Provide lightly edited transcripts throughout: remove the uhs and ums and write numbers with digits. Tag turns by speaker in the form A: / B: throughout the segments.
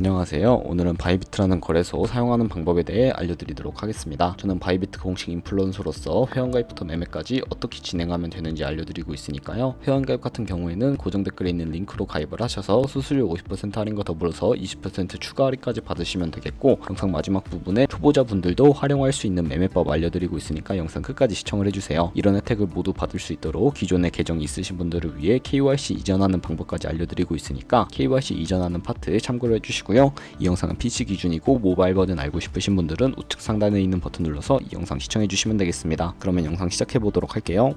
A: 안녕하세요. 오늘은 바이비트라는 거래소 사용하는 방법에 대해 알려드리도록 하겠습니다. 저는 바이비트 공식 인플루언서로서 회원가입부터 매매까지 어떻게 진행하면 되는지 알려드리고 있으니까요. 회원가입 같은 경우에는 고정 댓글에 있는 링크로 가입을 하셔서 수수료 50% 할인과 더불어서 20% 추가 할인까지 받으시면 되겠고, 영상 마지막 부분에 초보자분들도 활용할 수 있는 매매법 알려드리고 있으니까 영상 끝까지 시청을 해주세요. 이런 혜택을 모두 받을 수 있도록 기존에 계정이 있으신 분들을 위해 KYC 이전하는 방법까지 알려드리고 있으니까 KYC 이전하는 파트 참고를 해주시고요. 이 영상은 PC 기준이고 모바일 버전 알고 싶으신 분들은 우측 상단에 있는 버튼 눌러서 이 영상 시청해 주시면 되겠습니다. 그러면 영상 시작해 보도록 할게요.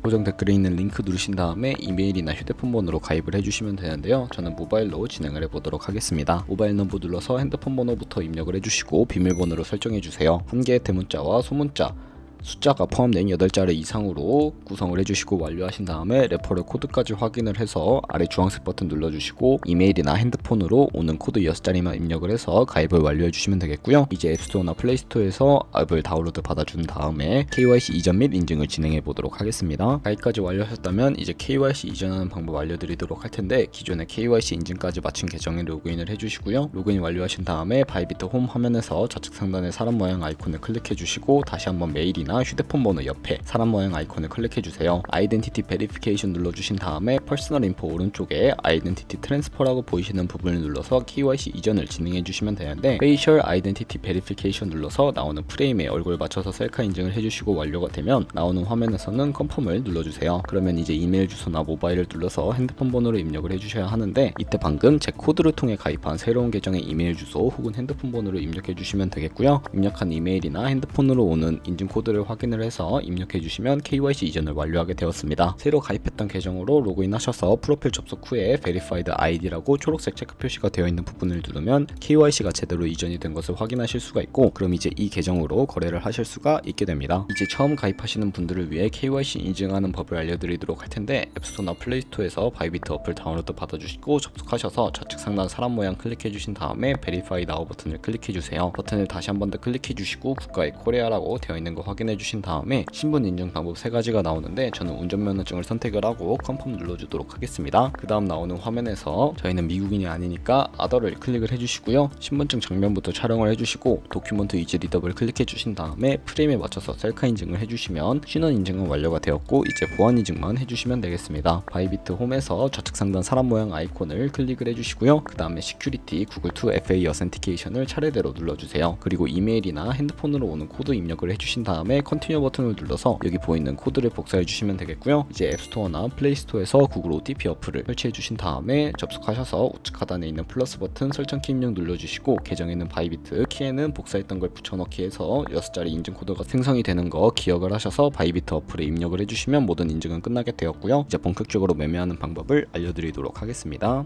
A: 고정 댓글에 있는 링크 누르신 다음에 이메일이나 휴대폰 번호로 가입을 해주시면 되는데요. 저는 모바일로 진행을 해보도록 하겠습니다. 모바일 넘버 눌러서 핸드폰 번호부터 입력을 해주시고 비밀번호로 설정해주세요. 한 개의 대문자와 소문자 숫자가 포함된 8자리 이상으로 구성을 해주시고 완료하신 다음에 레퍼럴 코드까지 확인을 해서 아래 주황색 버튼 눌러주시고 이메일이나 핸드폰으로 오는 코드 6자리만 입력을 해서 가입을 완료해 주시면 되겠고요. 이제 앱스토어나 플레이스토어에서 앱을 다운로드 받아준 다음에 KYC 이전 및 인증을 진행해 보도록 하겠습니다. 가입까지 완료하셨다면 이제 KYC 이전하는 방법 알려드리도록 할 텐데, 기존에 KYC 인증까지 마친 계정에 로그인을 해주시고요. 로그인 완료하신 다음에 바이비트 홈 화면에서 좌측 상단에 사람 모양 아이콘을 클릭해 주시고 다시 한번 메일이나 휴대폰 번호 옆에 사람 모양 아이콘을 클릭해 주세요. 아이덴티티 베리피케이션 눌러주신 다음에 퍼스널 인포 오른쪽에 아이덴티티 트랜스퍼라고 보이시는 부분을 눌러서 KYC 이전을 진행해 주시면 되는데, 페이셜 아이덴티티 베리피케이션 눌러서 나오는 프레임에 얼굴 맞춰서 셀카 인증을 해주시고 완료가 되면 나오는 화면에서는 컨펌을 눌러주세요. 그러면 이제 이메일 주소나 모바일을 눌러서 핸드폰 번호를 입력을 해주셔야 하는데, 이때 방금 제 코드를 통해 가입한 새로운 계정의 이메일 주소 혹은 핸드폰 번호를 입력해 주시면 되겠고요. 입력한 이메일이나 핸드폰으로 오는 인증 코드를 확인을 해서 입력해 주시면 KYC 이전을 완료하게 되었습니다. 새로 가입했던 계정으로 로그인 하셔서 프로필 접속 후에 Verified ID라고 초록색 체크 표시가 되어 있는 부분을 누르면 KYC가 제대로 이전이 된 것을 확인하실 수가 있고, 그럼 이제 이 계정으로 거래를 하실 수가 있게 됩니다. 이제 처음 가입하시는 분들을 위해 KYC 인증하는 법을 알려드리도록 할 텐데, 앱스토어나 플레이스토어에서 바이비트 어플 다운로드 받아주시고 접속하셔서 좌측 상단 사람 모양 클릭해 주신 다음에 Verify Now 버튼을 클릭해 주세요. 버튼을 다시 한 번 더 클릭해 주시고 국가의 코리아라고 되어 있는 거 확인해 주신 다음에 신분 인증 방법 3가지가 나오는데, 저는 운전면허증을 선택을 하고 컨펌 눌러주도록 하겠습니다. 그 다음 나오는 화면에서 저희는 미국인이 아니니까 아더를 클릭을 해주시고요. 신분증 장면부터 촬영을 해주시고 도큐먼트 이즈 리더블 클릭해 주신 다음에 프레임에 맞춰서 셀카 인증을 해주시면 신원 인증은 완료가 되었고, 이제 보안 인증만 해주시면 되겠습니다. 바이비트 홈에서 좌측 상단 사람 모양 아이콘을 클릭을 해주시고요. 그 다음에 시큐리티 구글2 FA 어센티케이션을 차례대로 눌러주세요. 그리고 이메일이나 핸드폰으로 오는 코드 입력을 해주신 다음에 컨티뉴 버튼을 눌러서 여기 보이는 코드를 복사해 주시면 되겠고요. 이제 앱스토어나 플레이스토어에서 구글 OTP 어플을 설치해 주신 다음에 접속하셔서 우측 하단에 있는 플러스 버튼 설정키 입력 눌러주시고 계정에는 바이비트, 키에는 복사했던 걸 붙여넣기 해서 6자리 인증 코드가 생성이 되는 거 기억을 하셔서 바이비트 어플에 입력을 해주시면 모든 인증은 끝나게 되었고요. 이제 본격적으로 매매하는 방법을 알려드리도록 하겠습니다.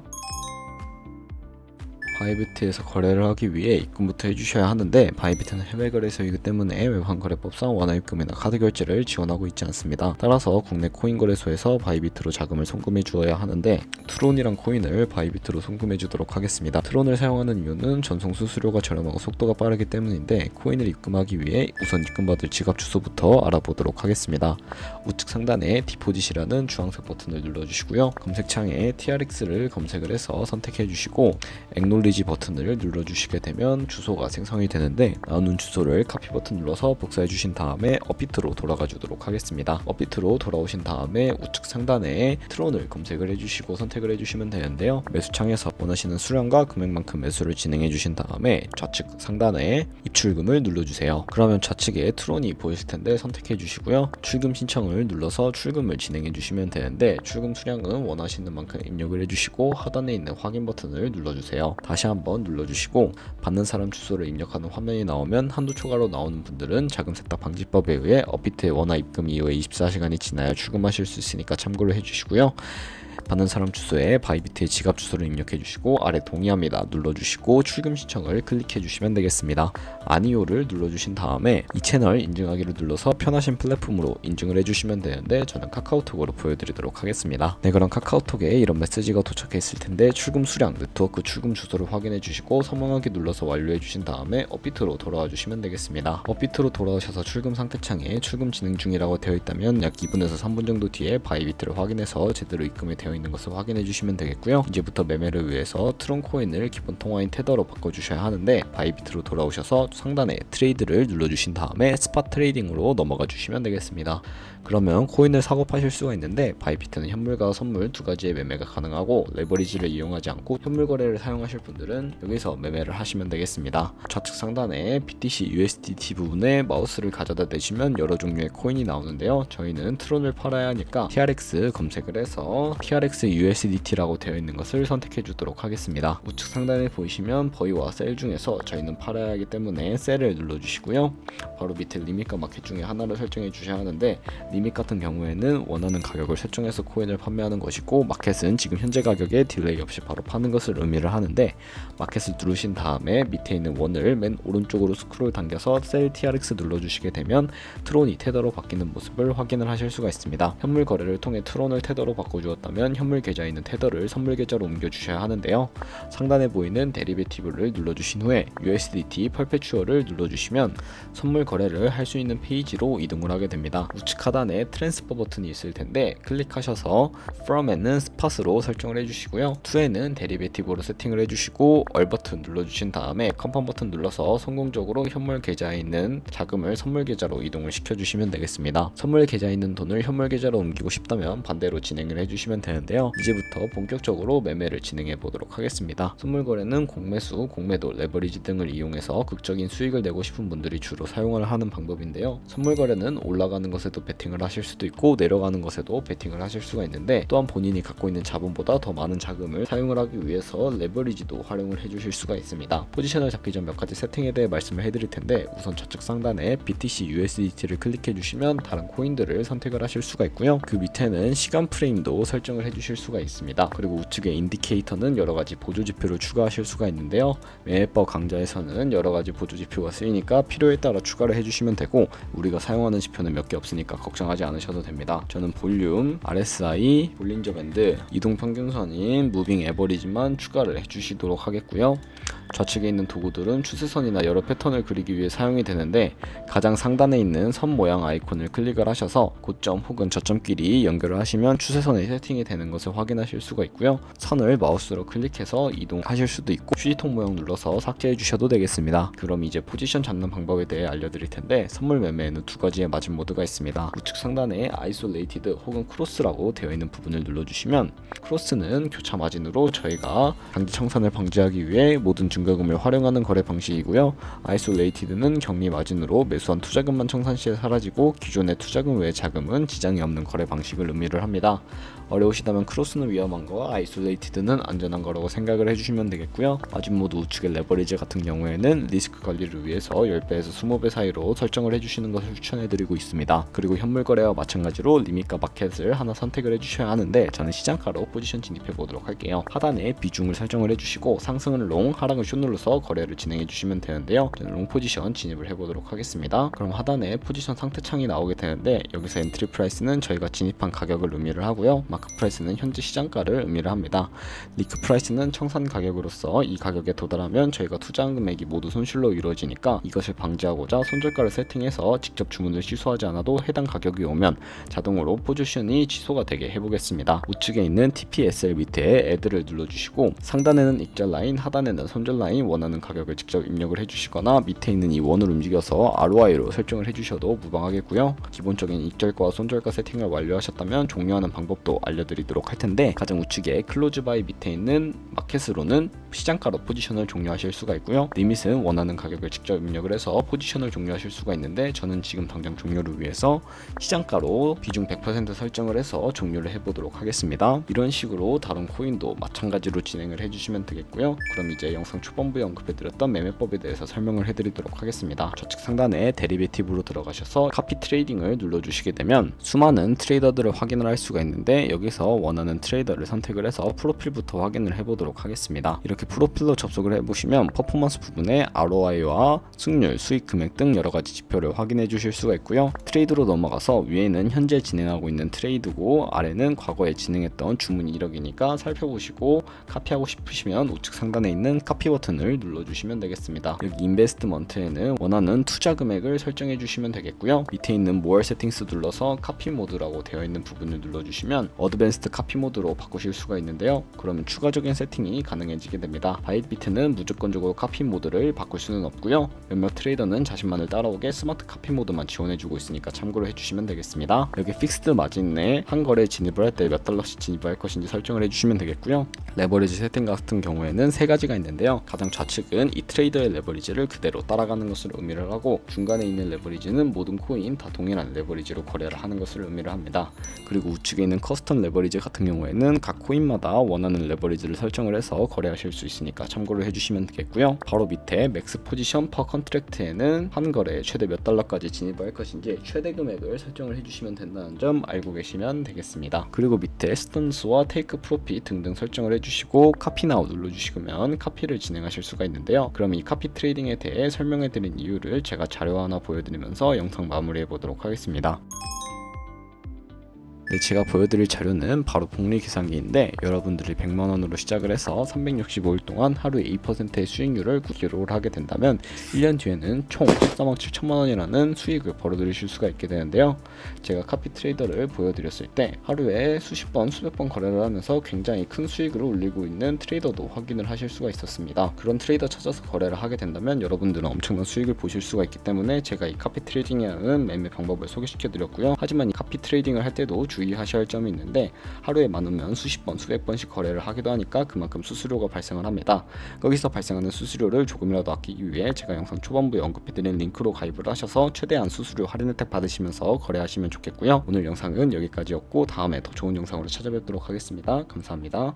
A: 바이비트에서 거래를 하기 위해 입금부터 해주셔야 하는데, 바이비트는 해외 거래소이기 때문에 외환거래법상 원화입금이나 카드 결제를 지원하고 있지 않습니다. 따라서 국내 코인 거래소에서 바이비트로 자금을 송금해 주어야 하는데, 트론이란 코인을 바이비트로 송금해 주도록 하겠습니다. 트론을 사용하는 이유는 전송 수수료가 저렴하고 속도가 빠르기 때문인데, 코인을 입금하기 위해 우선 입금받을 지갑 주소부터 알아보도록 하겠습니다. 우측 상단에 디포짓이라는 주황색 버튼을 눌러주시고요. 검색창에 TRX를 검색을 해서 선택해 주시고 액놀리지 버튼을 눌러주시게 되면 주소가 생성이 되는데, 나오는 주소를 카피 버튼 눌러서 복사해 주신 다음에 업비트로 돌아가 주도록 하겠습니다. 업비트로 돌아오신 다음에 우측 상단에 트론을 검색을 해주시고 선택을 해주시면 되는데요. 매수창에서 원하시는 수량과 금액만큼 매수를 진행해 주신 다음에 좌측 상단에 입출금을 눌러주세요. 그러면 좌측에 트론이 보이실 텐데 선택해 주시고요. 출금 신청을 눌러서 출금을 진행해 주시면 되는데, 출금 수량은 원하시는 만큼 입력을 해주시고 하단에 있는 확인 버튼을 눌러주세요. 다시 한번 눌러주시고 받는 사람 주소를 입력하는 화면이 나오면 한도 초과로 나오는 분들은 자금 세탁 방지법에 의해 업비트의 원화 입금 이후에 24시간이 지나야 출금하실 수 있으니까 참고를 해주시고요. 받는 사람 주소에 바이비트의 지갑 주소를 입력해 주시고 아래 동의합니다 눌러주시고 출금 신청을 클릭해 주시면 되겠습니다. 아니요를 눌러주신 다음에 이 채널 인증하기를 눌러서 편하신 플랫폼으로 인증을 해주시면 되는데, 저는 카카오톡으로 보여드리도록 하겠습니다. 네, 그럼 카카오톡에 이런 메시지가 도착했을 텐데 출금 수량, 네트워크 출금 주소를 확인해 주시고 선언하기 눌러서 완료해 주신 다음에 업비트로 돌아와 주시면 되겠습니다. 업비트로 돌아오셔서 출금 상태창에 출금 진행 중이라고 되어 있다면 약 2분에서 3분 정도 뒤에 바이비트를 확인해서 제대로 입금이 되어 있는 것을 확인해 주시면 되겠고요. 이제부터 매매를 위해서 트론 코인을 기본 통화인 테더로 바꿔 주셔야 하는데 바이비트로 돌아오셔서 상단에 트레이드를 눌러 주신 다음에 스팟 트레이딩으로 넘어가 주시면 되겠습니다. 그러면 코인을 사고 파실 수가 있는데 바이비트는 현물과 선물 두 가지의 매매가 가능하고 레버리지를 이용하지 않고 현물 거래를 사용하실 분들은 여기서 매매를 하시면 되겠습니다. 좌측 상단에 BTC USDT 부분에 마우스를 가져다 대시면 여러 종류의 코인이 나오는데요. 저희는 트론을 팔아야 하니까 TRX 검색을 해서 TRX USDT라고 되어 있는 것을 선택해 주도록 하겠습니다. 우측 상단에 보이시면 버이와 셀 중에서 저희는 팔아야 하기 때문에 셀을 눌러 주시고요. 바로 밑에 리밋과 마켓 중에 하나를 설정해 주셔야 하는데 리밋 같은 경우에는 원하는 가격을 설정해서 코인을 판매하는 것이고 마켓은 지금 현재 가격에 딜레이 없이 바로 파는 것을 의미를 하는데 마켓을 누르신 다음에 밑에 있는 원을 맨 오른쪽으로 스크롤 당겨서 셀 TRX 눌러주시게 되면 트론이 테더로 바뀌는 모습을 확인을 하실 수가 있습니다. 현물 거래를 통해 트론을 테더로 바꿔주었다면 현물 계좌에 있는 테더를 선물 계좌로 옮겨주셔야 하는데요. 상단에 보이는 데리베티브를 눌러주신 후에 USDT 퍼페추얼을 눌러주시면 선물 거래를 할 수 있는 페이지로 이동을 하게 됩니다. 우측 하단에 트랜스퍼 버튼이 있을 텐데 클릭하셔서 from에는 스팟으로 설정을 해주시고요. to에는 데리베티브로 세팅을 해주시고 all 버튼 눌러주신 다음에 confirm 버튼 눌러서 성공적으로 현물 계좌에 있는 자금을 선물 계좌로 이동을 시켜주시면 되겠습니다. 선물 계좌에 있는 돈을 현물 계좌로 옮기고 싶다면 반대로 진행을 해주시면 되는데요. 이제부터 본격적으로 매매를 진행해 보도록 하겠습니다. 선물 거래는 공매수, 공매도, 레버리지 등을 이용해서 극적인 수익을 내고 싶은 분들이 주로 사용을 하는 방법인데요. 선물 거래는 올라가는 것에도 베팅을 하실 수도 있고 내려가는 것에도 베팅을 하실 수가 있는데 또한 본인이 갖고 있는 자본보다 더 많은 자금을 사용을 하기 위해서 레버리지도 활용을 해주실 수가 있습니다. 포지션을 잡기 전 몇 가지 세팅에 대해 말씀을 해드릴 텐데 우선 좌측 상단에 BTC USDT를 클릭해 주시면 다른 코인들을 선택을 하실 수가 있고요. 그 밑에는 시간 프레임도 설정을 해주실 수가 있습니다. 그리고 우측에 인디케이터는 여러 가지 보조 지표를 추가하실 수가 있는데요. 매매법 강좌에서는 여러 가지 보조 지표가 쓰이니까 필요에 따라 추가를 해주시면 되고 우리가 사용하는 지표는 몇 개 없으니까 걱정하지 않으셔도 됩니다. 저는 볼륨, RSI, 볼린저 밴드, 이동 평균선인 무빙 에버리지만 추가를 해주시도록 하겠고요. 좌측에 있는 도구들은 추세선이나 여러 패턴을 그리기 위해 사용이 되는데 가장 상단에 있는 선 모양 아이콘을 클릭을 하셔서 고점 혹은 저점끼리 연결을 하시면 추세선이 세팅이 되는 것을 확인하실 수가 있고요. 선을 마우스로 클릭해서 이동하실 수도 있고 휴지통 모양 눌러서 삭제해 주셔도 되겠습니다. 그럼 이제 포지션 잡는 방법에 대해 알려드릴 텐데 선물 매매에는 두 가지의 마진 모드가 있습니다. 우측 상단에 아이솔레이티드 혹은 크로스라고 되어 있는 부분을 눌러주시면 크로스는 교차 마진으로 저희가 강제 청산을 방지하기 위해 모든 증가금을 활용하는 거래 방식이고요. 아이솔레이티드는 격리 마진으로 매수한 투자금만 청산 시에 사라지고 기존의 투자금 외의 자금은 지장이 없는 거래 방식을 의미를 합니다. 어려우시다면 크로스는 위험한 거와 아이솔레이티드는 안전한 거라고 생각을 해주시면 되겠고요. 마진 모드 우측의 레버리지 같은 경우에는 리스크 관리를 위해서 10배에서 20배 사이로 설정을 해주시는 것을 추천해드리고 있습니다. 그리고 현물 거래와 마찬가지로 리밋과 마켓을 하나 선택을 해주셔야 하는데 저는 시장가로 포지션 진입해 보도록 할게요. 하단에 비중을 설정을 해주시고 상승은 롱, 하락은 숏 눌러서 거래를 진행해 주시면 되는데요. 저는 롱 포지션 진입을 해보도록 하겠습니다. 그럼 하단에 포지션 상태 창이 나오게 되는데 여기서 엔트리 프라이스는 저희가 진입한 가격을 의미를 하고요. 마크 프라이스는 현재 시장가를 의미를 합니다. 리크 프라이스는 청산 가격으로서 이 가격에 도달하면 저희가 투자한 금액이 모두 손실로 이루어지니까 이것을 방지하고자 손절가를 세팅해서 직접 주문을 취소하지 않아도 해당 가격이 오면 자동으로 포지션이 취소가 되게 해보겠습니다. 우측에 있는 TPSL 밑에 애드를 눌러주시고 상단에는 익절 라인, 하단에는 손절 라인 원하는 가격을 직접 입력을 해주시거나 밑에 있는 이 원을 움직여서 ROI로 설정을 해주셔도 무방하겠고요. 기본적인 익절과 손절가 세팅을 완료하셨다면 종료하는 방법도 알려드리도록 할 텐데 가장 우측에 클로즈 바이 밑에 있는 마켓으로는 시장가로 포지션을 종료하실 수가 있고요. 리밋은 원하는 가격을 직접 입력을 해서 포지션을 종료하실 수가 있는데 저는 지금 당장 종료를 위해서 시장가로 비중 100% 설정을 해서 종료를 해보도록 하겠습니다. 이런 식으로 다른 코인도 마찬가지로 진행을 해주시면 되겠고요. 그럼 이제 영상 초반부에 언급해드렸던 매매법에 대해서 설명을 해드리도록 하겠습니다. 좌측 상단에 데리베티브로 들어가셔서 카피 트레이딩을 눌러주시게 되면 수많은 트레이더들을 확인을 할 수가 있는데, 여기서 원하는 트레이더를 선택을 해서 프로필부터 확인을 해보도록 하겠습니다. 이렇게 프로필로 접속을 해보시면 퍼포먼스 부분에 ROI와 승률, 수익 금액 등 여러가지 지표를 확인해 주실 수가 있고요. 트레이드로 넘어가서 위에는 현재 진행하고 있는 트레이드고 아래는 과거에 진행했던 주문 이력이니까 살펴보시고 카피하고 싶으시면 우측 상단에 있는 카피 버튼을 눌러주시면 되겠습니다. 여기 인베스트먼트에는 원하는 투자 금액을 설정해 주시면 되겠고요. 밑에 있는 More 세팅스 눌러서 카피 모드라고 되어 있는 부분을 눌러주시면 어드밴스드 카피 모드로 바꾸실 수가 있는데요. 그러면 추가적인 세팅이 가능해지게 됩니다. 바이비트는 무조건적으로 카피 모드를 바꿀 수는 없고요. 몇몇 트레이더는 자신만을 따라오게 스마트 카피 모드만 지원해주고 있으니까 참고로 해주시면 되겠습니다. 여기 픽스드 마진에 한 거래에 진입을 할 때 몇 달러씩 진입을 할 것인지 설정을 해주시면 되겠고요. 레버리지 세팅 같은 경우에는 세 가지가 있는데요. 가장 좌측은 이 트레이더의 레버리지를 그대로 따라가는 것을 의미를 하고, 중간에 있는 레버리지는 모든 코인 다 동일한 레버리지로 거래를 하는 것을 의미를 합니다. 그리고 우측에 있는 커스텀 레버리지 같은 경우에는 각 코인마다 원하는 레버리지를 설정을 해서 거래하실 수 있으니까 참고를 해주시면 되겠고요. 바로 밑에 맥스 포지션 퍼 컨트랙트에는 한 거래에 최대 몇 달러까지 진입을 할 것인지 최대 금액을 설정을 해주시면 된다는 점 알고 계시면 되겠습니다. 그리고 밑에 스턴스와 테이크 프로핏 등등 설정을 해주시고 카피 나우 눌러주시면 카피를 진행하실 수가 있는데요. 그럼 이 카피 트레이딩에 대해 설명해드린 이유를 제가 자료 하나 보여드리면서 영상 마무리해 보도록 하겠습니다. 네, 제가 보여드릴 자료는 바로 복리 계산기인데, 여러분들이 100만원으로 시작을 해서 365일 동안 하루에 2%의 수익률을 기록을 하게 된다면 1년 뒤에는 총 14만 7천만원이라는 수익을 벌어들이실 수가 있게 되는데요. 제가 카피 트레이더를 보여드렸을 때 하루에 수십 번, 수백 번 거래를 하면서 굉장히 큰 수익을 올리고 있는 트레이더도 확인을 하실 수가 있었습니다. 그런 트레이더 찾아서 거래를 하게 된다면 여러분들은 엄청난 수익을 보실 수가 있기 때문에 제가 이 카피 트레이딩이라는 매매 방법을 소개시켜 드렸고요. 하지만 이 카피 트레이딩을 할 때도 주의하셔야 할 점이 있는데, 하루에 많으면 수십 번, 수백 번씩 거래를 하기도 하니까 그만큼 수수료가 발생을 합니다. 거기서 발생하는 수수료를 조금이라도 아끼기 위해 제가 영상 초반부에 언급해드린 링크로 가입을 하셔서 최대한 수수료 할인 혜택 받으시면서 거래하시면 좋겠고요. 오늘 영상은 여기까지였고 다음에 더 좋은 영상으로 찾아뵙도록 하겠습니다. 감사합니다.